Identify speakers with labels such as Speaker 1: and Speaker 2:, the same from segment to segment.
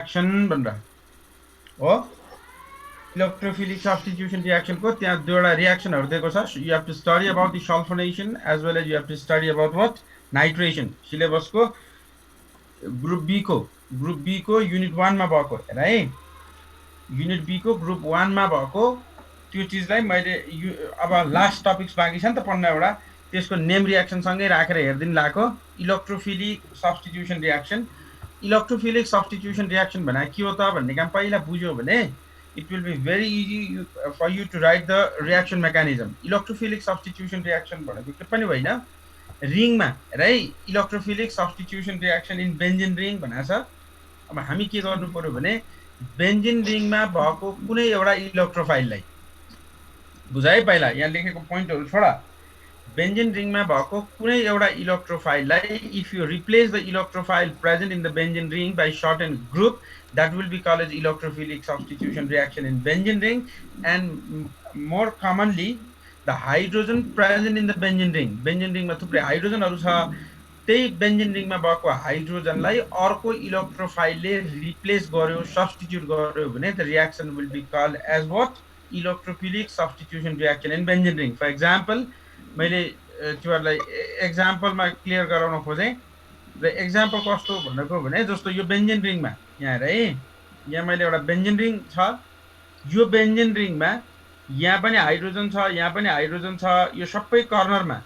Speaker 1: Reaction भनेर हो electrophilic substitution रिएक्सनको त्यहाँ दुईवटा रिएक्सनहरू दिएको छ you have to study about the sulphonation as well as you have to study about what nitration सिलेबसको ग्रुप बी को युनिट 1 मा भएको हेर है युनिट बी को ग्रुप 1 मा भएको त्यो चिजलाई मैले अब लास्ट टपिक्स बाँकी छ नि त पढ्न एउटा त्यसको नेम रिएक्सन सँगै राखेर हेर्दिन लाको electrophilic substitution reaction electrophilic substitution reaction भने के हो त भन्ने काम पहिला बुझ्यो भने it will be very easy for you to write the reaction mechanism electrophilic substitution reaction भनेको के पनि होइन रिङमा हेर है electrophilic substitution reaction in benzene ring भनेको छ अब हामी के गर्नु पर्यो भने बेन्जिन रिङमा भएको कुनै एउटा इलेक्ट्रोफाइललाई बुझाइ पहिला यहाँ लेखेको पोइन्टहरु छोडा बेन्जिन रिङमा भएको कुनै एउटा इलेक्ट्रोफाइललाई if you replace the electrophile present in the benzene ring by certain group that will be called as electrophilic substitution reaction in benzene ring and more commonly the hydrogen present in the benzene ring मा थुप्रै हाइड्रोजनहरु छ त्यही benzene रिङमा भएको हाइड्रोजनलाई अर्को इलेक्ट्रोफाइलले replace गर्यो substitute गर्यो भने the reaction will be called as what electrophilic substitution reaction in benzene ring for example मैले तिमीहरुलाई एक्जाम्पलमा क्लियर गराउन खोजे र एक्जाम्पल कस्तो भनेको भने जस्तो यो बेन्जिन रिङमा यहाँ हेर है यहाँ मैले एउटा बेन्जिन रिङ छ यो बेन्जिन रिङमा यहाँ पनि हाइड्रोजन छ यहाँ पनि हाइड्रोजन छ यो सबै कर्नरमा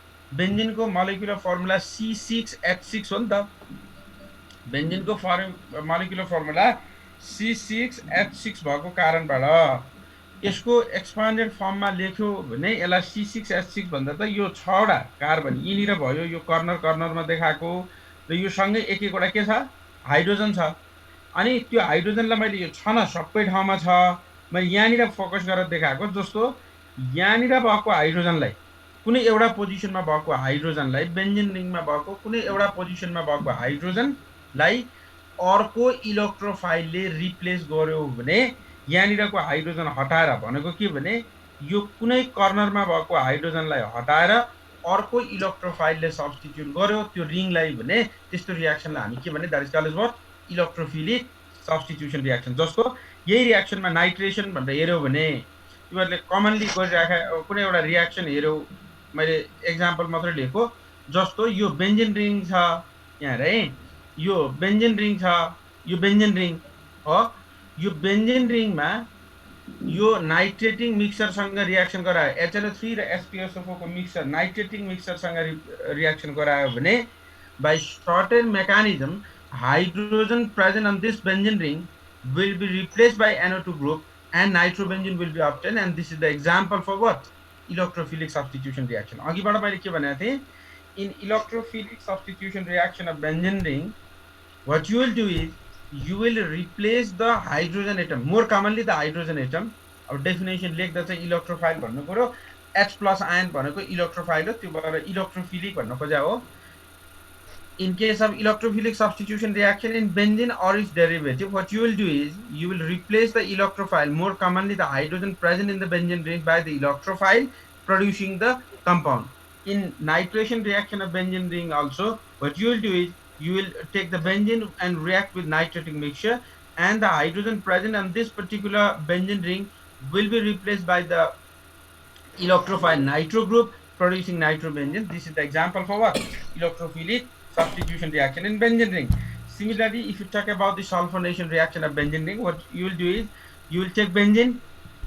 Speaker 1: बेन्जिनको मोलिकुलर फर्मुला C6H6 हो नि त बेन्जिनको मोलिकुलर फर्मुला C6H6 भएको कारणबाट यसको एक्सपान्डेड फर्ममा लेख्यो भने यसलाई C6H6 भन्दा त यो 6 वटा कार्बन यिनीहरु भयो यो कर्नरमा देखाएको र यो सँगै एक एकवटा के छ हाइड्रोजन छ अनि त्यो हाइड्रोजनलाई मैले यो छ न सबै ठाउँमा छ मैले यहाँनिर फोकस गरेर देखाएको जस्तो यहाँनिर भएको हाइड्रोजनलाई कुनै एउटा पोजिसनमा भएको हाइड्रोजनलाई बेन्जिन रिङमा भएको कुनै एउटा पोजिसनमा भएको हाइड्रोजनलाई अर्को इलेक्ट्रोफाइलले रिप्लेस गर्यो भने यहाँनिरको हाइड्रोजन हटाएर भनेको के भने यो कुनै कर्नरमा भएको हाइड्रोजनलाई हटाएर अर्को इलेक्ट्रोफाइलले सब्स्टिट्युट गर्यो त्यो रिङलाई भने त्यस्तो रिएक्सनलाई हामी के भने that is called as what electrophilic substitution reaction जसको यही रिएक्सनमा नाइट्रेसन भनेर हेर्यो भने तिमीहरुले कमनली गरिराखे कुनै एउटा रिएक्सन हेर्यो मैले एक्जाम्पल मात्र लेखेको जस्तो यो बेन्जिन रिङ छ यहाँ है यो बेन्जिन रिङ छ यो बेन्जिन रिङ हो यो बेन्जिन रिङमा यो नाइट्रेटिङ मिक्सरसँग रिएक्सन गरायो HNO3 र SPSO4 को मिक्सर नाइट्रेटिङ मिक्सरसँग रिएक्सन गरायो भने by certain mechanism hydrogen present on this benzene ring will be replaced by NO2 group and nitrobenzene will be obtained and this is the example for what electrophilic substitution reaction अघिबाट मैले के भनेको थिए in electrophilic substitution reaction of benzene ring what you will do is you will replace the hydrogen atom more commonly the hydrogen atom अब definition लेख्दा चाहिँ electrophile भन्नु पर्यो H+ ion भनेको इलेक्ट्रोफाइल हो त्यो भएर इलेक्ट्रोफिलिक भन्न खोजा हो in case of electrophilic substitution reaction in benzene or its derivative what you will do is you will replace the electrophile more commonly the hydrogen present in the benzene ring by the electrophile producing the compound in nitration reaction of benzene ring also what you will do is you will take the benzene and react with nitrating mixture and the hydrogen present on this particular benzene ring will be replaced by the electrophile nitro group producing nitrobenzene this is the example for what electrophilic substitution reaction in benzene ring. Similarly, if you talk about the sulfonation reaction of benzene ring, what you will do is you will take benzene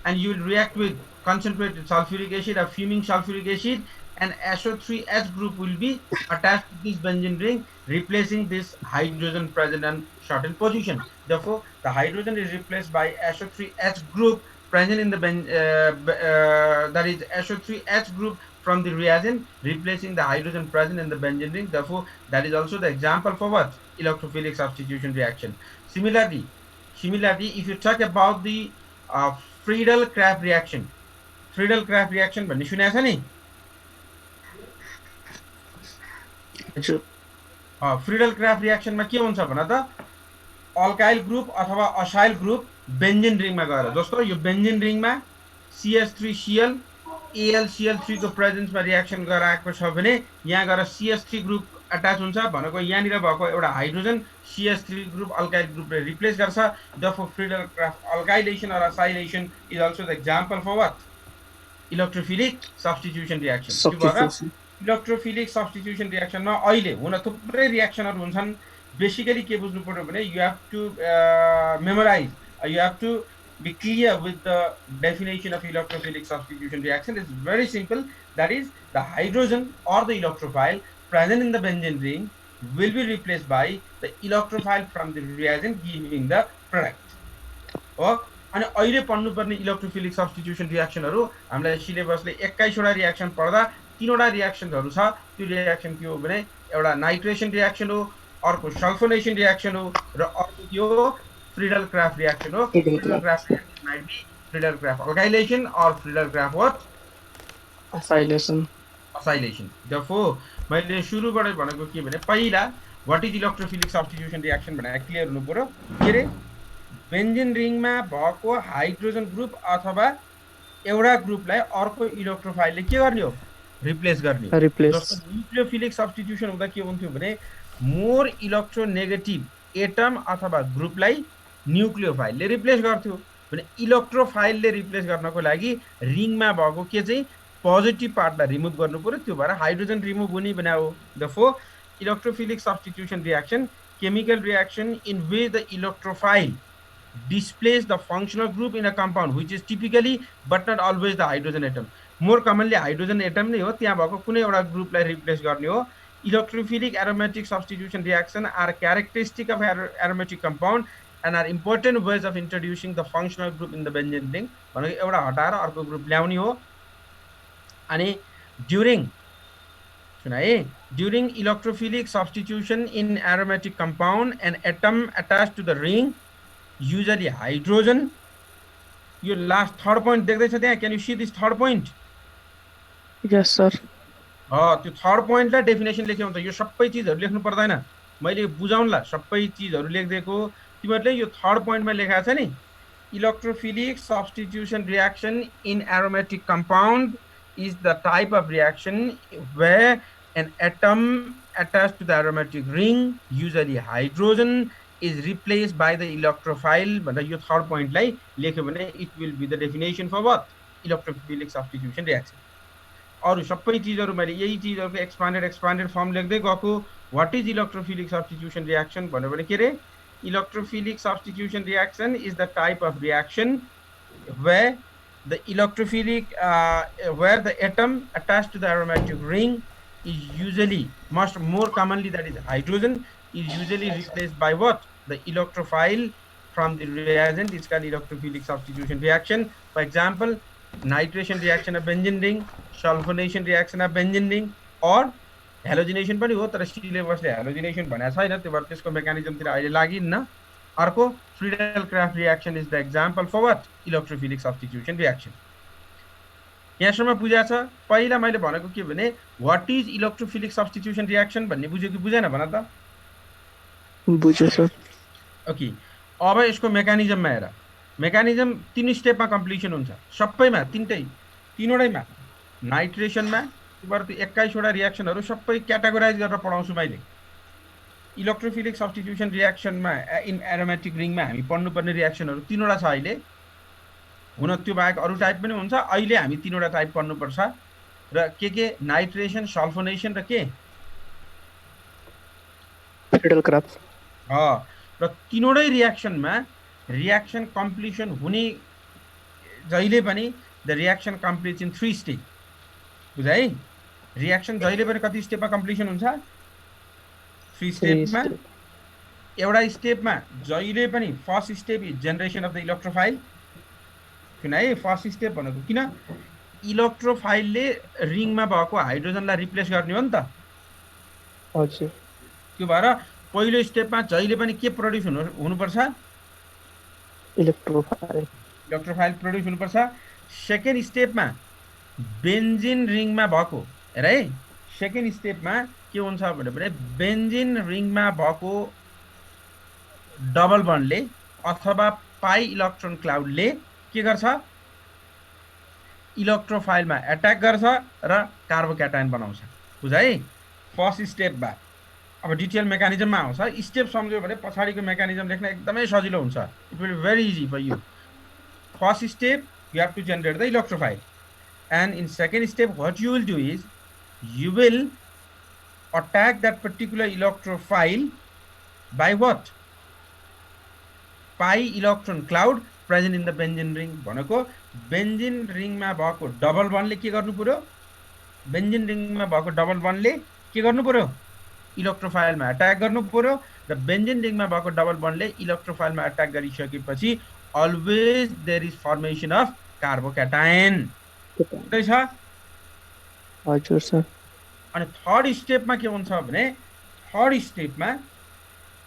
Speaker 1: and you will react with concentrated sulfuric acid or fuming sulfuric acid and SO3H group will be attached to this benzene ring replacing this hydrogen present on certain position. Therefore, the hydrogen is replaced by SO3H group present in the that is SO3H group from the reagent replacing the hydrogen present in the benzene ring. Therefore, that is also the example for what electrophilic substitution reaction. Similarly, if you talk about the Friedel-Crafts reaction, Friedel-Crafts reaction भन्ने सुनेको छ नि Friedel-Crafts reaction मा के हुन्छ भन त alkyl group अथवा असाइल ग्रुप बेन्जिन रिङमा गएर जस्तो यो बेन्जिन रिङमा CH3Cl AlCl3 को प्रेजेन्समा रिएक्सन गराएको छ भने यहाँ गएर CH3 ग्रुप अट्याच हुन्छ भनेको यहाँनिर भएको एउटा hydrogen CH3 group alkyl ग्रुपले replace गर्छ therefore Friedel Crafts alkylation or acylation is also the example for what electrophilic substitution reaction के भएर
Speaker 2: Substitution.
Speaker 1: इलेक्ट्रोफिलिक सब्स्टिट्युसन रियाक्सनमा अहिले हुन थुप्रै रियाक्सनहरू हुन्छन् बेसिकली के बुझ्नु पर्यो भने you have to memorize you have to be clear with the definition of electrophilic substitution reaction. It's very simple. That is, the hydrogen or the electrophile present in the benzene ring will be replaced by the electrophile from the reagent giving the product. हो अनि अहिले पढ्नुपर्ने electrophilic substitution रियाक्सनहरू हामीलाई सिलेबसले 21वटा reaction पढ्दा 3वटा रियाक्सनहरू छ त्यो reaction के हो भने एउटा नाइट्रेसन रियाक्सन हो अर्को सल्फोनेसन रियाक्सन हो र अर्को के हो फ्रिडल क्राफ्ट रियाक्सन हो Friedel craft reaction might be Friedel Crafts alkylation और Friedel Crafts what
Speaker 2: Acylation.
Speaker 1: Acylation therefore मैले सुरुबाटै भनेको के भने पहिला what is electrophilic substitution reaction भनेर क्लियर हुनु पर्यो के रे बेन्जिन रिङमा भएको हाइड्रोजन ग्रुप अथवा एउटा ग्रुपलाई अर्को इलेक्ट्रोफाइलले के गर्ने हो रिप्लेस गर्ने
Speaker 2: Replace.
Speaker 1: जस्तो न्युक्लियोफिलिक सब्स्टिट्युसन हुँदा के हुन्थ्यो भने मोर इलेक्ट्रोनेगेटिभ एटम अथवा ग्रुपलाई न्युक्लियोफाइलले रिप्लेस गर्थ्यो भने इलेक्ट्रोफाइलले रिप्लेस गर्नको लागि रिङमा भएको के चाहिँ पोजिटिभ पार्टलाई रिमुभ गर्नु पर्यो त्यो भएर हाइड्रोजन रिमुभ हुने बनायो therefore electrophilic substitution reaction chemical reaction in which the electrophile displays the functional group in a compound which is typically but not always the hydrogen atom. More commonly hydrogen atom नै हो त्यहाँ भएको कुनै एउटा ग्रुपलाई replace गर्ने हो electrophilic aromatic substitution reaction are characteristic of aromatic compound and are important ways of introducing the functional group in the benzene ring भनेको एउटा हटाएर अर्को ग्रुप ल्याउने हो अनि ड्युरिङ सुन है during electrophilic substitution in aromatic compound and atom attach to the ring usually hydrogen यो लास्ट थर्ड पोइन्ट देख्दैछ त्यहाँ can you see this third point
Speaker 2: Yes, sir.
Speaker 1: त्यो थर्ड पोइन्टलाई डेफिनेसन लेख्यो भने त यो सबै चिजहरू लेख्नु पर्दैन मैले बुझाउनला सबै चिजहरू लेखिदिएको तिमीहरूले यो थर्ड पोइन्टमा लेखाएको छ नि electrophilic substitution reaction in aromatic compound is the type of reaction where an atom attached to the aromatic ring usually hydrogen is replaced by the electrophile भन्दा यो थर्ड पोइन्टलाई लेख्यो भने it will be the definition for what electrophilic substitution reaction अरु सबै चीजहरु मैले यही चीजहरुको expanded form लेख्दै गएको what is electrophilic substitution reaction भन्यो भने के रे electrophilic substitution reaction is the type of reaction where the electrophilic where the atom attached to the aromatic ring is usually more commonly that is hydrogen is usually replaced by what the electrophile from the reagent is called electrophilic substitution reaction. For example, nitration reaction of benzene ring, sulfonation reaction of benzene ring or halogenation पनि हो तर सिलेबसले halogenation भनेको छैन त्यो भएर त्यसको मेकानिजमतिर अहिले लागिन्न अर्को Friedel craft reaction is the example for what electrophilic substitution reaction यहाँसम्म बुझा छ पहिला मैले भनेको के भने what is electrophilic substitution reaction भन्ने बुझ्यो कि बुझेन भन त
Speaker 2: बुझ्यो सर
Speaker 1: ओके अब यसको मेकानिजममा हेर मेकानिजम 3 स्टेपमा कम्प्लिसन हुन्छ सबैमा तीनवटैमा नाइट्रेसनमा तिम्रो 21 वटा रियाक्सनहरु सबै क्याटेगोराइज गरेर पढाउँछु मैले इलेक्ट्रोफिलिक सब्स्टिट्युसन रियाक्सनमा इन एरोमेटिक रिङमा हामी पढ्नुपर्ने रियाक्सनहरु तीनवटा छ अहिले हुन त्यो बाहेक अरु टाइप पनि हुन्छ अहिले हामी तीनवटा टाइप पढ्नुपर्छ र के नाइट्रेसन सल्फोनेसन र के
Speaker 2: फ्रिडल क्राफ्ट
Speaker 1: र तीनवटै रियाक्सनमा रियाक्सन कम्प्लिसन हुने जहिले पनि द रियाक्सन कम्प्लिट्स इन 3 स्टेप बुझ्यो है रियाक्सन जहिले पनि कति स्टेपमा कम्प्लिसन हुन्छ 3 स्टेपमा एउटा स्टेपमा जहिले पनि first step is generation of the electrophile किन है फर्स्ट स्टेप भनेको किन इलेक्ट्रोफाइलले रिङमा भएको हाइड्रोजनलाई रिप्लेस गर्ने हो नि त
Speaker 2: हजुर
Speaker 1: त्यो भएर पहिलो स्टेपमा जहिले पनि के प्रोड्युस हुनुपर्छ इलेक्ट्रोफाइल प्रोड्युस हुनुपर्छ सेकेन्ड स्टेपमा बेन्जिन रिङमा भएको हेर है सेकेन्ड स्टेपमा के हुन्छ भने बेन्जिन रिङमा भएको डबल बन्डले अथवा पाई इलेक्ट्रोन क्लाउडले के गर्छ इलेक्ट्रोफाइलमा एट्याक गर्छ र कार्बोक्याटायन बनाउँछ बुझ है फर्स्ट स्टेपमा अब डिटेल मेकानिजममा आउँछ स्टेप सम्झ्यो भने पछाडिको मेकानिजम लेख्न एकदमै सजिलो हुन्छ it will be very easy for you first step you have to generate the electrophile and in second step what you will do is you will attack that particular electrophile by what pi electron cloud present in the benzene ring भनेको benzene रिङमा भएको double बन्डले के गर्नु पर्यो benzene रिङमा भएको double बन्डले के गर्नु पर्यो इलेक्ट्रोफाइलमा अट्याक गर्नु पर्यो र बेन्जिन रिङमा भएको डबल बन्डले इलेक्ट्रोफाइलमा अट्याक गरिसकेपछि always there is formation of carbocation त्यही छ
Speaker 2: हजुर सर
Speaker 1: अनि थर्ड स्टेपमा के हुन्छ भने थर्ड स्टेपमा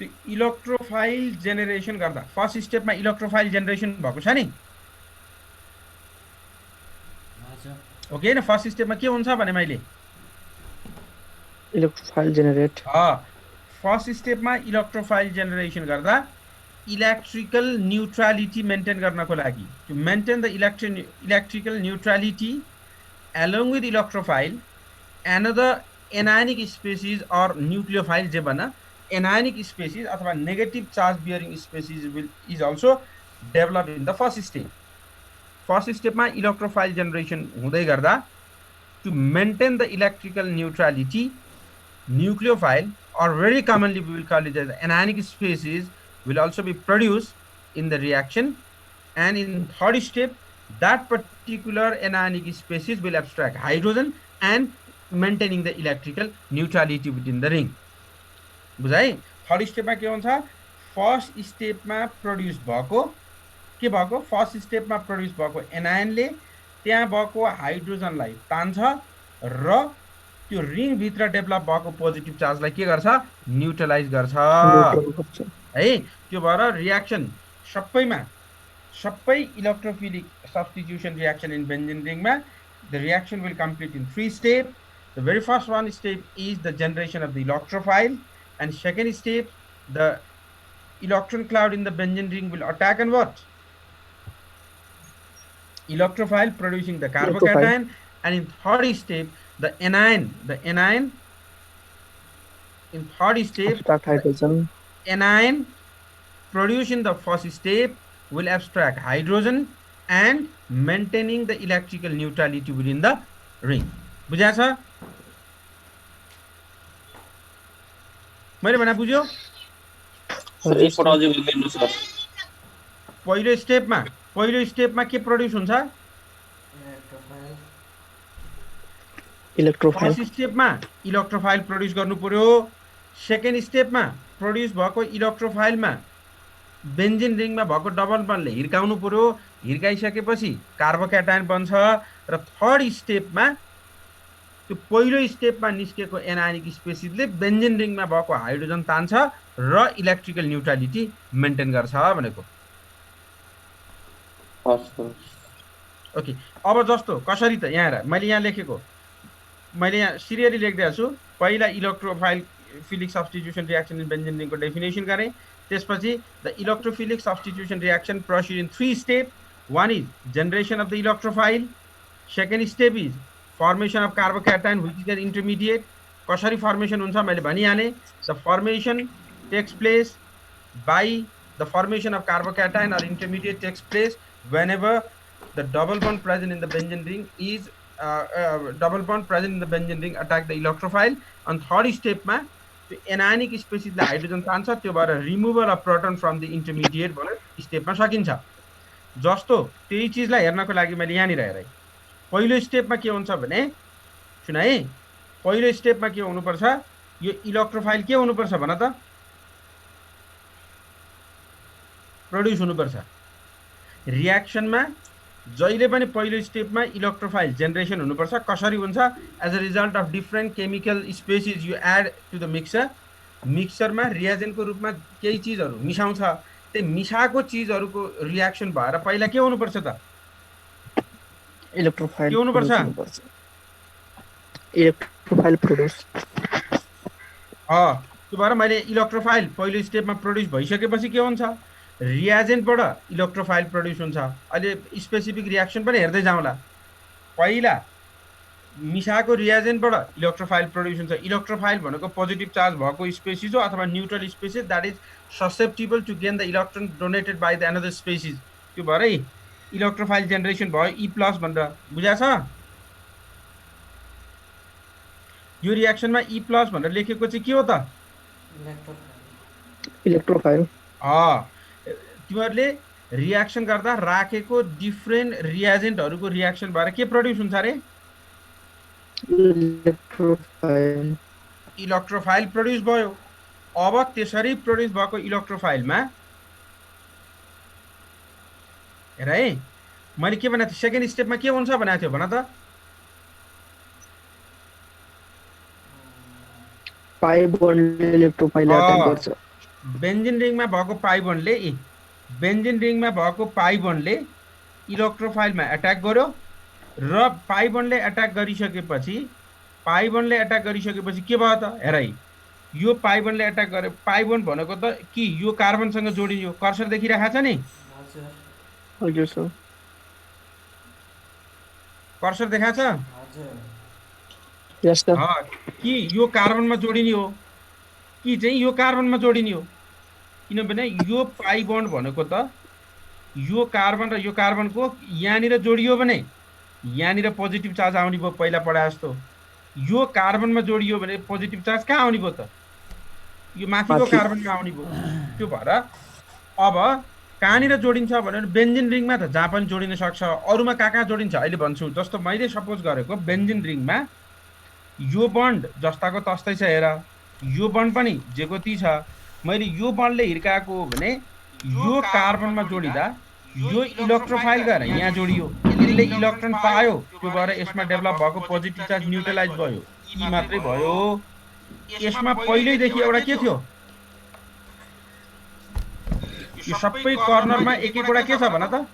Speaker 1: त्यो इलेक्ट्रोफाइल जेनेरेसन गर्दा फर्स्ट स्टेपमा इलेक्ट्रोफाइल जेनेरेसन भएको छ नि ओके हैन फर्स्ट स्टेपमा के हुन्छ भने मैले
Speaker 2: इलेक्ट्रोफाइल जेनेरेट
Speaker 1: फर्स्ट स्टेपमा इलेक्ट्रोफाइल जेनेरेसन गर्दा इलेक्ट्रिकल न्यूट्रलिटी मेन्टेन गर्नको लागि to maintain the electrical neutrality along with electrophile another anionic species or nucleophile जे भन्न anionic species अथवा negative charge bearing species is also developed in the first step first स्टेपमा electrophile generation हुँदै गर्दा to maintain the electrical neutrality nucleophile or very commonly we will call it as anionic species will also be produced in the reaction and in third step that particular anionic species will abstract hydrogen and maintaining the electrical neutrality within the ring बुझाइ third स्टेपमा के हुन्छ first स्टेपमा produce भएको के भएको first स्टेपमा produce भएको एनायनले त्यहाँ भएको हाइड्रोजनलाई तान्छ र त्यो रिङ भित्र डेभलप भएको पोजिटिभ चार्जलाई के गर्छ न्युट्रलाइज गर्छ है त्यो भएर रियाक्सन सबै electrophilic substitution reaction in benzene रिङमा the reaction will complete in 3 step the very first one step is the generation of the electrophile and second step the electron cloud in the benzene ring will attack and what electrophile producing the carbocation and in third step the anion in third step
Speaker 2: hydrogen
Speaker 1: anion produced in the first step will abstract hydrogen and maintaining the electrical neutrality within the ring बुझ्या छ मैले भने बुझ्यो पहिलो स्टेपमा के produce हुन्छ
Speaker 2: electrophile
Speaker 1: first स्टेपमा electrophile produce गर्नु पर्यो सेकेन्ड स्टेपमा प्रोड्युस भएको इलेक्ट्रोफाइलमा बेन्जिन रिङमा भएको डबल बन्डले हिर्काउनु पर्यो हिर्काइसकेपछि कार्बोक्याटायन बन्छ र थर्ड स्टेपमा त्यो पहिलो स्टेपमा निस्केको एनायनिक स्पेसिसले बेन्जिन रिङमा भएको हाइड्रोजन तान्छ र इलेक्ट्रिकल न्युट्रलिटी मेन्टेन गर्छ भनेको ओके अब जस्तो कसरी त यहाँ मैले यहाँ लेखेको मैले यहाँ सिरियली लेख्दै छु पहिला electrophilic substitution reaction in benzene रिङको डेफिनेसन गरेँ त्यसपछि the electrophilic substitution reaction proceed in 3 step one is generation of the electrophile second step is formation of carbocation which is an intermediate कसरी formation हुन्छ मैले भनिहालेँ the formation takes place by the formation of carbocation or intermediate takes place whenever the double bond present in the benzene ring is double bond present in the benzene ring attack the electrophile on third step मा त्यो anionic स्पेसिसले hydrogen तान्छ त्यो भएर removal of proton from the intermediate भनेर स्टेपमा सकिन्छ जस्तो त्यही चीजलाई हेर्नको लागि मैले यहाँनिर हेरेँ पहिलो स्टेपमा के हुन्छ भने सुन है पहिलो स्टेपमा के हुनुपर्छ यो इलेक्ट्रोफाइल के हुनुपर्छ भन त प्रोड्युस हुनुपर्छ रियाक्सनमा जहिले पनि पहिलो स्टेपमा इलेक्ट्रोफाइल जेनेरेसन हुनुपर्छ कसरी हुन्छ as a result of different chemical species you add to the मिक्सरमा रिएजेन्टको रूपमा केही चीजहरु मिसाउँछ त्यही मिसाएको चीजहरुको रियाक्सन भएर पहिला के हुनुपर्छ त
Speaker 2: इलेक्ट्रोफाइल
Speaker 1: के हुनुपर्छ
Speaker 2: इलेक्ट्रोफाइल प्रोड्युस
Speaker 1: त्यो भएर मैले इलेक्ट्रोफाइल पहिलो स्टेपमा प्रोड्युस भइसकेपछि के हुन्छ रिएजेन्टबाट इलेक्ट्रोफाइल प्रोड्युस हुन्छ अहिले स्पेसिफिक रियाक्सन पनि हेर्दै जाउँला पहिला मिसाएको रिएजेन्टबाट इलेक्ट्रोफाइल प्रोड्युस हुन्छ। इलेक्ट्रोफाइल भनेको पोजिटिभ चार्ज भएको स्पेसिस हो अथवा neutral species that is susceptible to gain the electron donated by the another species. त्यो भएर इलेक्ट्रोफाइल जेनेरेसन भयो ई प्लस भनेर बुझाएको छ। यो रियाक्सनमा ई प्लस भनेर लेखेको चाहिँ के हो त?
Speaker 2: इलेक्ट्रोफाइल।
Speaker 1: तिमीहरूले रियाक्सन गर्दा राखेको डिफ्रेन्ट रिएजेन्टहरूको रियाक्सन भएर के प्रोड्युस हुन्छ अरे?
Speaker 2: इलेक्ट्रोफाइल।
Speaker 1: इलेक्ट्रोफाइल प्रोड्युस भयो। अब त्यसरी प्रोड्युस भएको इलेक्ट्रोफाइलमा हेर है, मैले के भनेको थिएँ सेकेन्ड स्टेपमा के हुन्छ भनेको थियो भन त?
Speaker 2: पाई बोन्डले इलेक्ट्रोफाइल अट्याक गर्छ।
Speaker 1: बेन्जिन रिङमा भएको पाई बोन्डले इलेक्ट्रोफाइलमा एट्याक गर्यो र पाई बोन्डले एट्याक गरिसकेपछि के भयो त? हेर है, यो पाई बोन्डले एट्याक गरे, पाई बोन्ड भनेको त कि यो कार्बनसँग जोडियो। कर्सर देखिरहेको छ नि?
Speaker 2: हजुर सर।
Speaker 1: कर्सर देखाएको छ?
Speaker 2: Yes sir.
Speaker 1: कि यो कार्बनमा जोडिने हो कि चाहिँ यो कार्बनमा जोडिने हो? किनभने यो पाई बोन्ड भनेको त यो कार्बन र यो कार्बनको यहाँनिर जोडियो भने यहाँनिर पोजिटिभ चार्ज आउने भयो पहिला पढाए जस्तो। यो कार्बनमा जोडियो भने पोजिटिभ चार्ज कहाँ आउने भयो त? यो माथिको कार्बनमा आउने भयो। त्यो भएर अब कहाँनिर जोडिन्छ भने बेन्जिन रिङमा त जहाँ पनि जोडिन सक्छ। अरूमा कहाँ जोडिन्छ अहिले भन्छु। जस्तो मैले सपोज गरेको बेन्जिन रिङमा यो बन्ड जस्ताको तस्तै छ। हेर, यो बन्ड पनि जेको ती छ। मैले यो बन्डले हिर्काएको हो भने यो कार्बनमा जोडिँदा यो इलेक्ट्रोफाइल गरेर यहाँ जोडियो, यसले इलेक्ट्रोन पायो। त्यो भएर यसमा डेभलप भएको पोजिटिभ चार्ज न्युट्रलाइज भयो, ई मात्रै भयो। यसमा पहिल्यैदेखि एउटा के थियो? यो सबै कर्नरमा एक एकवटा के छ भन त?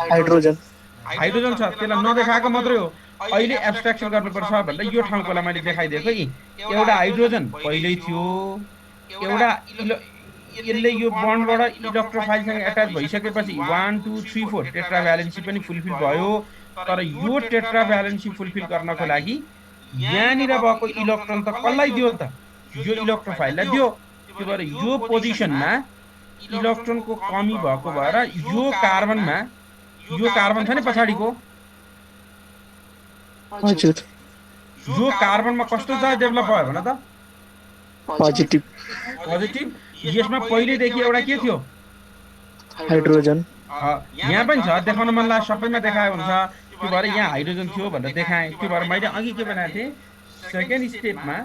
Speaker 2: हाइड्रोजन।
Speaker 1: हाइड्रोजन छ। त्यसलाई नदेखाएको मात्रै हो। अहिले एब्स्ट्राक्सन गर्नुपर्छ भनेर यो ठाउँकोलाई मैले देखाइदिएको है। एउटा हाइड्रोजन पहिल्यै थियो, एउटा यसले यो बन्डबाट इलेक्ट्रोफाइलसँग एट्याच भइसकेपछि 1 2 3 4 टेट्रा भ्यालेन्सी पनि फुलफिल भयो। तर यो टेट्रा भ्यालेन्सी फुलफिल गर्नको लागि यहाँनिर भएको इलेक्ट्रोन त कसलाई दियो त? यो इलेक्ट्रोफाइललाई दियो। त्यो भएर यो पोजिसनमा इलेक्ट्रोनको कमी भएको भएर यो कार्बनमा, यो कार्बन छ नि पछाडिको,
Speaker 2: हजुर,
Speaker 1: यो कार्बनमा कस्तो चार्ज डेभलप भयो भन त?
Speaker 2: पोजिटिभ।
Speaker 1: यसमा पहिलेदेखि एउटा के थियो?
Speaker 2: हाइड्रोजन।
Speaker 1: यहाँ पनि छ, देखाउन मन लाग्छ, सबैमा देखाएको हुन्छ। त्यो भएर यहाँ हाइड्रोजन थियो भनेर देखाएँ। त्यो भएर मैले अघि के भनेको थिएँ, सेकेन्ड स्टेपमा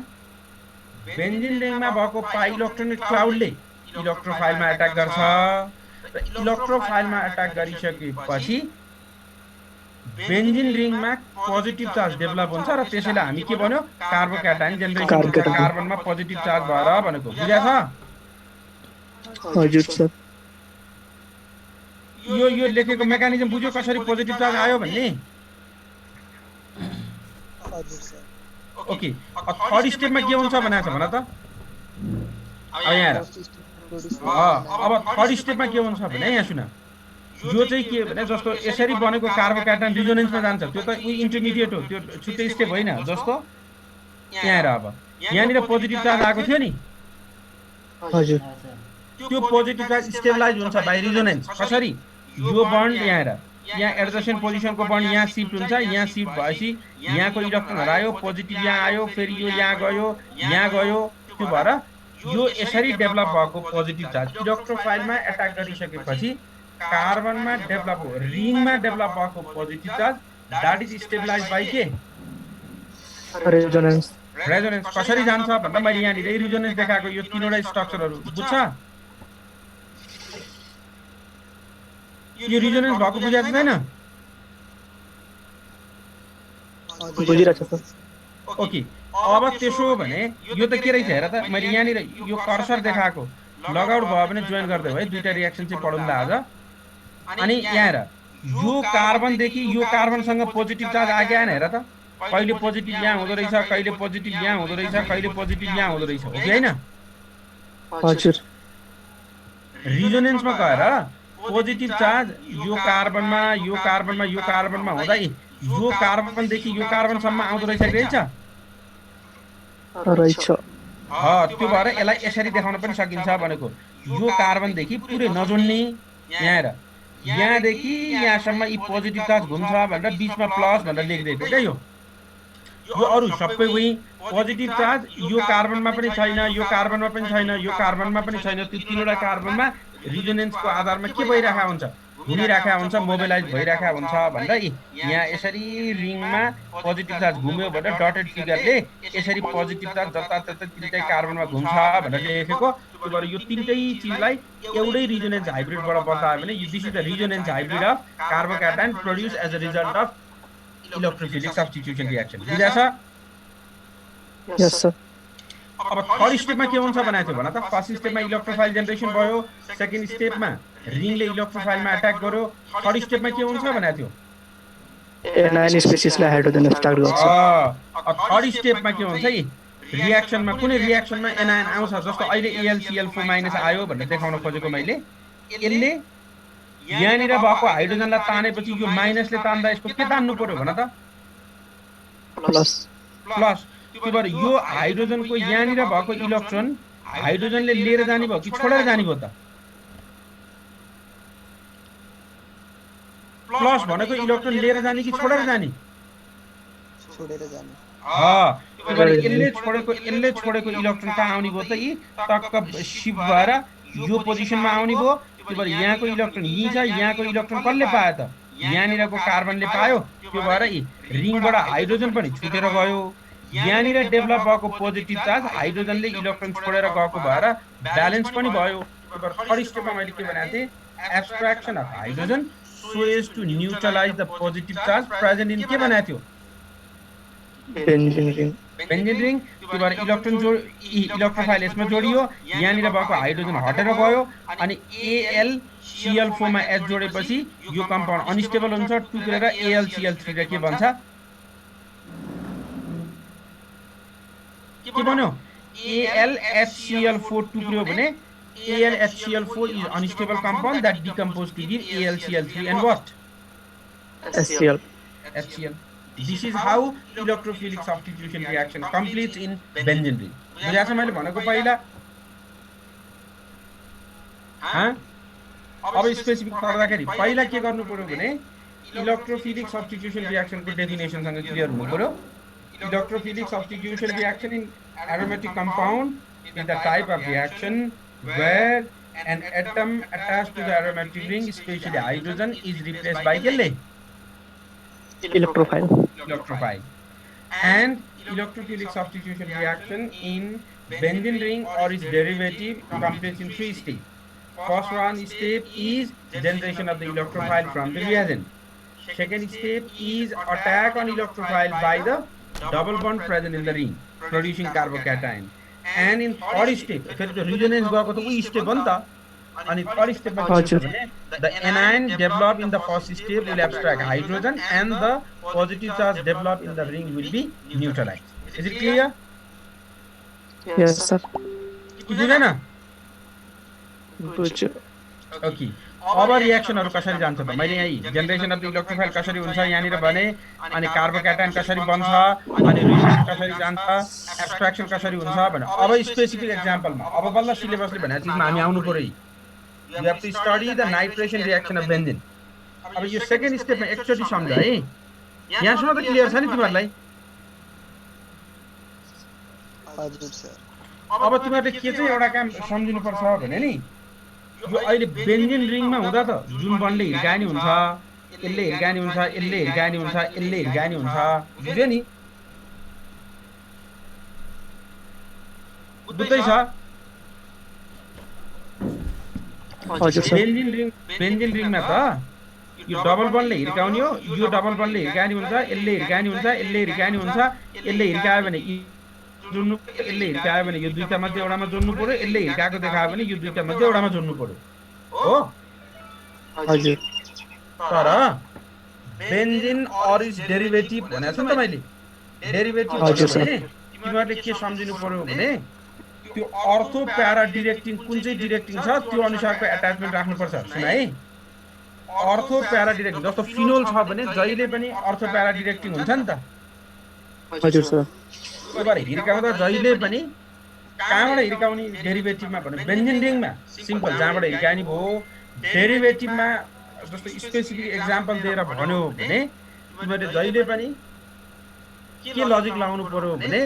Speaker 1: बेन्जिन रिङमा भएको पाई इलेक्ट्रोनिक क्लाउडले इलेक्ट्रोफाइलमा एट्याक गर्छ र इलेक्ट्रोफाइलमा एट्याक गरिसकेपछि बेन्जिन रिङमा पोजिटिभ चार्ज डेभलप हुन्छ र त्यसैले हामी के भन्यो? कार्बोक्याटायन जेनेरेसन हुन्छ। कार्बनमा पोजिटिभ चार्ज भएर भनेको बुझ्या छ?
Speaker 2: हजुर सर।
Speaker 1: यो लेखेको मेकानिजम बुझ्यो कसरी पोजिटिभ चार्ज आयो भन्ने? ओके, थर्ड स्टेपमा के हुन्छ भनेको छ भन त? अब यहाँ अब थर्ड स्टेपमा के हुन्छ भने यहाँ सुन। यो चाहिँ के भने जस्तो यसरी बनेको कार्बोक्याटायन रिजोनेन्समा जान्छ। त्यो त इन्टरमिडिएट हो, त्यो छुट्टै स्टेप होइन। जस्तो यहाँ अब यहाँनिर पोजिटिभ चार्ज आएको थियो नि?
Speaker 2: हजुर।
Speaker 1: त्यो पोजिटिभ चार्ज स्टेबलाइज हुन्छ बाइ रिजोनेन्स। कसरी? यो बन्ड यहाँ एडजसेन्ट पोजिसनको बन्ड यहाँ सिफ्ट हुन्छ। यहाँ सिफ्ट भएपछि यहाँको इलेक्ट्रोनहरू आयो, पोजिटिभ यहाँ आयो, फेरि यो यहाँ गयो, यहाँ गयो। त्यो भएर यो यसरी डेभलप भएको पोजिटिभ चार्ज इलेक्ट्रोफाइलमा एट्याक गरिसकेपछि कार्बनमा डेभलप हो, रिङमा डेभलप भएको positive charge that is stabilized by के?
Speaker 2: रेजोनेन्स।
Speaker 1: कसरी जान्छ भन्दा मैले यहाँनिर रिजोनेन्स देखाएको यो तीनवटा स्ट्रक्चरहरू बुझ्छ? यो रिजोनेन्स भएको बुझाएको छैन?
Speaker 2: बुझिरहेको छ।
Speaker 1: ओके, अब त्यसो हो भने यो त के रहेछ हेर त। मैले यहाँनिर यो कर्सर देखाएको लगआउट भयो भने जोइन गर्दै है। दुईटा रियाक्सन चाहिँ पढौँला आज। अनि यहाँ हेर, यो कार्बनदेखि यो कार्बनसँग पोजिटिभ चार्ज आएन हेर त। कहिले पोजिटिभ यहाँ हुँदो रहेछ, कहिले पोजिटिभ यहाँ हुँदो रहेछ, कहिले पोजिटिभ यहाँ हुँदो रहेछ, हो कि होइन?
Speaker 2: हजुर।
Speaker 1: रिजोनेन्समा गएर पोजिटिभ चार्ज यो कार्बनमा हुँदा यो कार्बनदेखि यो कार्बनसम्म आउँदो रहेछ कि रहेछ
Speaker 2: रहेछ
Speaker 1: त्यो भएर यसलाई यसरी देखाउन पनि सकिन्छ भनेको यो कार्बनदेखि पुरै नजोड्ने यहाँ हेर यहाँदेखि यहाँसम्म यी पोजिटिभ चार्ज घुम्छ भनेर बिचमा प्लस भनेर लेखिदिएको क्या यो अरू सबै उही पोजिटिभ चार्ज यो कार्बनमा पनि छैन यो कार्बनमा पनि छैन यो कार्बनमा पनि छैन त्यो तीनवटा कार्बनमा रिजोनेन्सको आधारमा के भइरहेको हुन्छ घुमिरहेको हुन्छ मोबिलाइज भइरहेको हुन्छ भनेर यहाँ यसरी रिङमा पोजिटिभ चार्ज घुम्यो भनेर डटेड फिगरले यसरी पोजिटिभ चार्ज जताततै तिनटै कार्बनमा घुम्छ भनेर लेखेको त्यो भएर यो तिनटै चिजलाई एउटै रिजोनेन्स हाइब्रिडबाट बतायो भने this is the resonance hybrid of carbocation produce as a result of electrophilic substitution reaction बुझ्या छ
Speaker 2: यस सर
Speaker 1: अब थर्ड स्टेपमा के हुन्छ भनेको थियो भन त फर्स्ट स्टेपमा इलेक्ट्रोफाइल जेनेरेसन भयो सेकेन्ड स्टेपमा रिङले इलेक्ट्रोफाइलमा अट्याक गर्यो थर्ड स्टेपमा के हुन्छ भनेको थियो
Speaker 2: एनायन स्पेसिसलाई हाइड्रोजन स्टार्ट गर्छ
Speaker 1: थर्ड स्टेपमा के हुन्छ है रिएक्सनमा कुनै रिएक्सनमा एनायन आउँछ जस्तो अहिले AlCl4 माइनस आयो भनेर देखाउन खोजेको मैले यसले यहाँनिर भएको हाइड्रोजनलाई तानेपछि यो माइनसले तान्दा यसको के तान्नु पर्यो भन त
Speaker 2: प्लस
Speaker 1: प्लस त्यो भएर यो हाइड्रोजनको यहाँनिर भएको इलेक्ट्रोन हाइड्रोजनले लिएर जाने भयो कि छोडेर जाने भयो त प्लस भनेको इलेक्ट्रोन लिएर जाने कि छोडेर जाने
Speaker 3: छोडेर जाने
Speaker 1: त्यो भएर यसले छोडेको इलेक्ट्रोन कहाँ आउने भयो त यी टक्क शिफ्ट भएर यो पोजिसनमा आउने भयो त्यो भएर यहाँको इलेक्ट्रोन यही छ यहाँको इलेक्ट्रोन कसले पायो त यहाँनिरको कार्बनले पायो त्यो भएर यी रिङबाट हाइड्रोजन पनि छुटेर गयो यहाँनिर डेभलप भएको पोजिटिभ चार्ज हाइड्रोजनले इलेक्ट्रोन छोडेर गएको भएर ब्यालेन्स पनि भयो त्यो भएर थर्ड स्टेपमा मैले के भनेको थिएँ abstraction of hydrogen so as to neutralize the positive charge present in के बनाएको थियो
Speaker 2: बेन्जिन रिङ
Speaker 1: बेन्जिन रिङ त्यो भएर इलेक्ट्रोफाइल यसमा जोडियो यहाँनिर भएको हाइड्रोजन हटेर गयो अनि AlCl4 मा H जोडेपछि यो कम्पाउन्ड अनस्टेबल हुन्छ टुक्रेर AlCl3 र के बन्छ के बन्यो AlHCl4 टुक्रियो भने AlHCl4 is unstable compound that decomposes to give AlCl3 and what?
Speaker 2: HCl.
Speaker 1: HCl. This is how electrophilic substitution reaction completes in benzene ring. बुझ्या छ मैले भनेको पहिला अब स्पेसिफिक पर्दाखेरि पहिला के गर्नु पर्यो भने इलेक्ट्रोफिलिक सब्स्टिट्युसन रिएक्सनको डेफिनेसन सँग क्लियर हुनु पर्यो electrophilic substitution reaction in aromatic compound is the type of reaction where an atom attached to the aromatic ring, especially hydrogen, is replaced by electrophile. And electrophilic substitution reaction in benzene ring or its derivative completes in 3 steps. First one step is generation of the electrophile from the reagent. Second step is attack on electrophile by the double bond present in the ring, producing carbocation. And in third step, फेरि त्यो रिजोनेन्स गएको त उही step हो नि त अनि third स्टेपमा के हुन्छ भने the anion developed in the first step will abstract hydrogen and the positive charge developed in the ring will be neutralized. Is it clear?
Speaker 2: Yes, sir.
Speaker 1: बुझ्दैन
Speaker 2: बुझ्यो
Speaker 1: ओके अब रिएक्सनहरु कसरी जान्छ त मैले यहाँ जेनेरेसन अफ द इलेक्ट्रोफाइल कसरी हुन्छ यहाँनिर भने अनि कार्बोक्याटायन कसरी बन्छ अनि रिजोनेन्स कसरी जान्छ एब्स्ट्र्याक्सन कसरी हुन्छ भने अब स्पेसिफिक एक्जाम्पलमा अब बल्ल सिलेबसले भनेको चिजमा हामी आउनु पर्यो you have to study the nitration reaction of benzene अब यो सेकेन्ड स्टेपमा एकचोटी सम्झ है यहाँसम्म त क्लियर छ नि तिमीहरुलाई
Speaker 3: हजुर सर
Speaker 1: अब तिमीहरुले के चाहिँ एउटा काम सम्झिनु पर्छ भने नि यो अहिले बेन्जिन रिङमा हुँदा त जुन बन्डले हिर्कानी हुन्छ यसले हिर्कानी हुन्छ यसले हिर्कानी हुन्छ यसले हिर्कानी हुन्छ बुझ्यो नि बुझ्दै छ
Speaker 2: हजुर सर
Speaker 1: बेन्जिन रिङमा त यो डबल बन्डले हिर्काउने हो यो डबल बन्डले हिर्कानी हुन्छ यसले हिर्कानी हुन्छ यसले हिर्कानी हुन्छ यसले हिर्कायो भने जोड्नु यसले हिर्कायो भने यो दुईटा मध्ये एउटामा जोड्नु पर्यो यसले हिर्काएको देखायो भने यो दुईटा मध्ये एउटामा जोड्नु पर्यो हो
Speaker 2: हजुर
Speaker 1: तर बेन्जिन अर इज डेरिभेटिभ भनेको छ नि त मैले डेरिभेटिभ भने तिमीहरूले के सम्झिनु पर्यो भने त्यो अर्थो प्यारा डिरेक्टिङ कुन चाहिँ डिरेक्टिङ छ त्यो अनुसारको एट्याचमेन्ट राख्नुपर्छ सुन है अर्थो प्याराडिरेक्टिङ जस्तो फिनोल छ भने जहिले पनि अर्थो प्याराडिरेक्टिङ हुन्छ नि त
Speaker 2: हजुर सर
Speaker 1: त्यो भएर हिर्काउँदा जहिले पनि कहाँबाट हिर्काउने डेरिभेटिभमा भने बेन्जिन रिङमा सिम्पल जहाँबाट हिर्काउने भयो डेरिभेटिभमा जस्तो स्पेसिफिक एक्जाम्पल दिएर भन्यो भने तिमीले जहिले पनि के लजिक लगाउनु पर्यो भने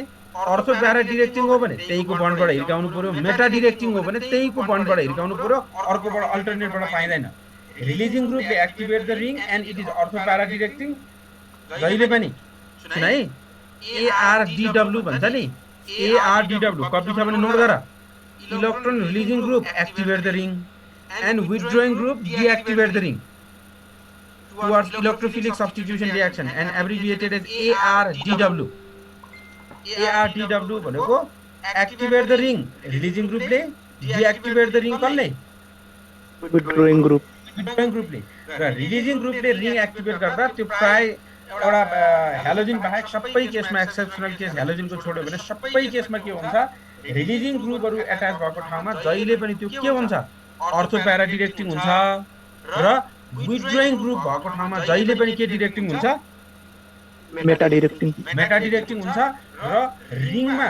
Speaker 1: अर्थो प्याराडिरेक्टिङ हो भने त्यहीको बन्डबाट हिर्काउनु पर्यो मेटा डिरेक्टिङ हो भने त्यहीको बन्डबाट हिर्काउनु पर्यो अर्कोबाट अल्टरनेटबाट पाइँदैन releasing ग्रुपले activate the ring and it is अर्थो प्याराडिरेक्टिङ जहिले पनि सुन है ARDW भन्छ नि ARDW कपी छ भने नोट गर electron releasing group activate the ring and withdrawing group deactivate the ring towards electrophilic substitution reaction and abbreviated as ARDW ARDW भनेको activate the ring releasing ग्रुपले deactivate the ring कसले
Speaker 2: विथड्रोइङ
Speaker 1: ग्रुपले र releasing ग्रुपले ring activate गर्दा त्यो प्राय एउटा halogen बाहेक सबै केसमा एक्सेप्सनल केस हेलोजिनको छोड्यो भने सबै केसमा के हुन्छ रिलिजिङ ग्रुपहरू एट्याच भएको ठाउँमा जहिले पनि त्यो के हुन्छ अर्थो प्याराडिरेक्टिङ हुन्छ र विथड्रोइङ ग्रुप भएको ठाउँमा जहिले पनि के डिरेक्टिङ हुन्छ
Speaker 2: मेटा डिरेक्टिङ
Speaker 1: हुन्छ र रिङमा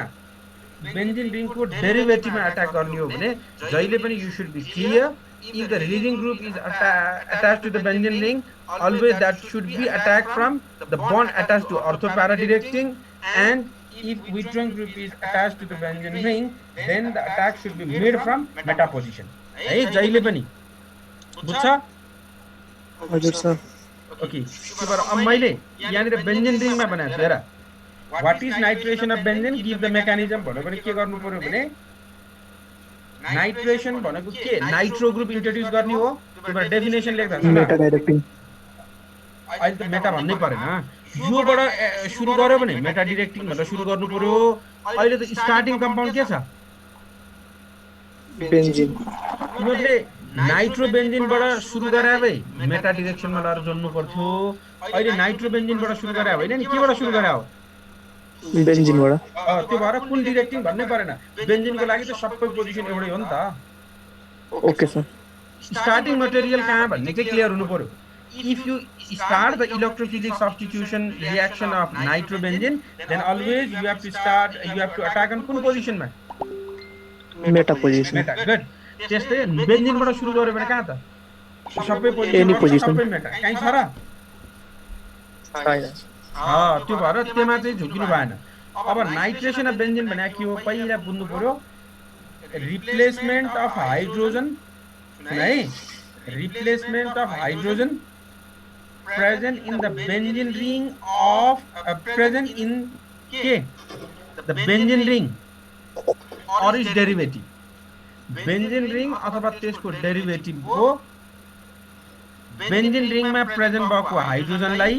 Speaker 1: बेन्जिन रिङको डेरिभेटिभमा अट्याक गर्ने हो भने जहिले पनि you should be clear if the releasing group is attached to the benzene ring always that should be attacked from the bond attached to ortho paradirecting and if withdrawing group is attached to the benzene ring then the attack should be made from meta position है जहिले पनि बुझ्छ
Speaker 2: हजुर sir
Speaker 1: okay त्यो भएर अब मैले यहाँनिर बेन्जिन रिङमा बनाएको छु हेर what is nitration of benzene give the mechanism भन्नु पनि के गर्नु पर्यो भने नाइट्रेसन भनेको के नाइट्रो ग्रुप इन्ट्रोड्युस गर्ने हो त्यो भएर डेफिनेसन लेख्दा
Speaker 2: मेटा डाइरेक्टिङ
Speaker 1: अहिले त मेटा भन्नै परेन योबाट सुरु गर्यो भने मेटा डिरेक्टिङ भनेर सुरु गर्नु पर्यो अहिले त स्टार्टिङ कम्पाउन्ड के छ
Speaker 2: बेन्जिन
Speaker 1: तिमीहरूले नाइट्रो बेन्जिनबाट सुरु गरे भए मेटा डिरेक्सनमा लगाएर जोड्नु पर्थ्यो अहिले नाइट्रो बेन्जिनबाट सुरु गरे होइन नि केबाट सुरु गरे हो
Speaker 2: बेन्जिनबाट
Speaker 1: त्यो भएर कुन डिरेक्टिङ भन्नै परेन बेन्जिनको लागि त सबै पोजिसन एउटै हो नि त
Speaker 2: ओके सर
Speaker 1: स्टार्टिङ मटेरियल कहाँ भन्ने चाहिँ क्लियर हुनु पर्यो if you start the electrophilic substitution reaction of nitrobenzene then always you have to attack on कुन पोजिसनमा
Speaker 2: मेटा पोजिसन
Speaker 1: मेटा गुड त्यस्तै बेन्जिनबाट सुरु गर्यो भने कहाँ त सबै
Speaker 2: एनी
Speaker 1: पोजिसन
Speaker 2: पोजिसन
Speaker 1: सबै मेटा कहीँ छ र त्यो भएर त्यसमा चाहिँ झुकिनु भएन अब नाइट्रेसन अफ बेन्जिन भने के हो पहिला बुझ्नु पर्यो रिप्लेसमेन्ट अफ हाइड्रोजन है replacement of hydrogen present in the benzene ring of present in K the benzene ring or its derivative benzene ring अथवा त्यसको डेरिभेटिभ हो बेन्जिन रिङमा प्रेजेन्ट भएको हाइड्रोजनलाई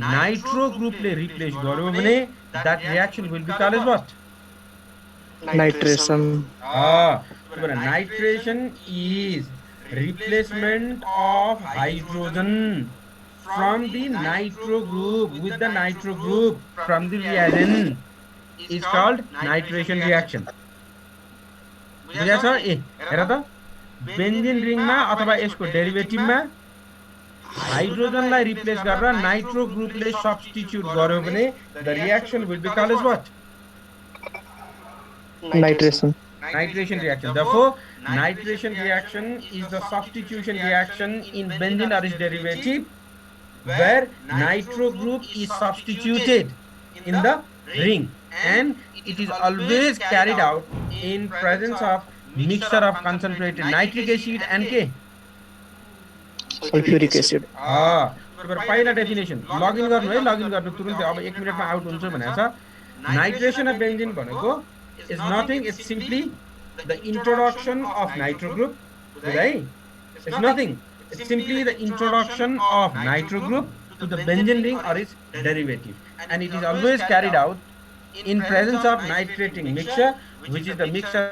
Speaker 1: नाइट्रो ग्रुपले रिप्लेस गर्यो भने that reaction will be called as what
Speaker 2: नाइट्रेसन
Speaker 1: nitration is replacement of hydrogen from the nitro group with the nitro group from the reagent is called nitration reaction बुझ्या छ ए हेर त benzene रिङमा अथवा यसको डेरिभेटिभमा हाइड्रोजनलाई रिप्लेस गरेर नाइट्रो ग्रुपले सब्स्टिट्युट गर्यो भने the reaction will be called as what
Speaker 2: nitration
Speaker 1: nitration reaction therefore nitration reaction is the substitution reaction in benzene or its derivative where nitro group is substituted in the ring and it is always carried out in presence of mixture of concentrated nitric acid and K
Speaker 2: sulphuric acid
Speaker 1: पहिला definition login गर्नु है login गर्नु तुरुन्तै अब 1 मिनेटमा out हुन्छ भनेको छ नाइट्रेसन अफ बेन्जिन भनेको is nothing, it's simply the introduction of nitro group, right? It's nothing, it's simply the introduction of nitro group to the benzene ring or its derivative, and it is always carried out in presence of nitrating mixture, which is the mixture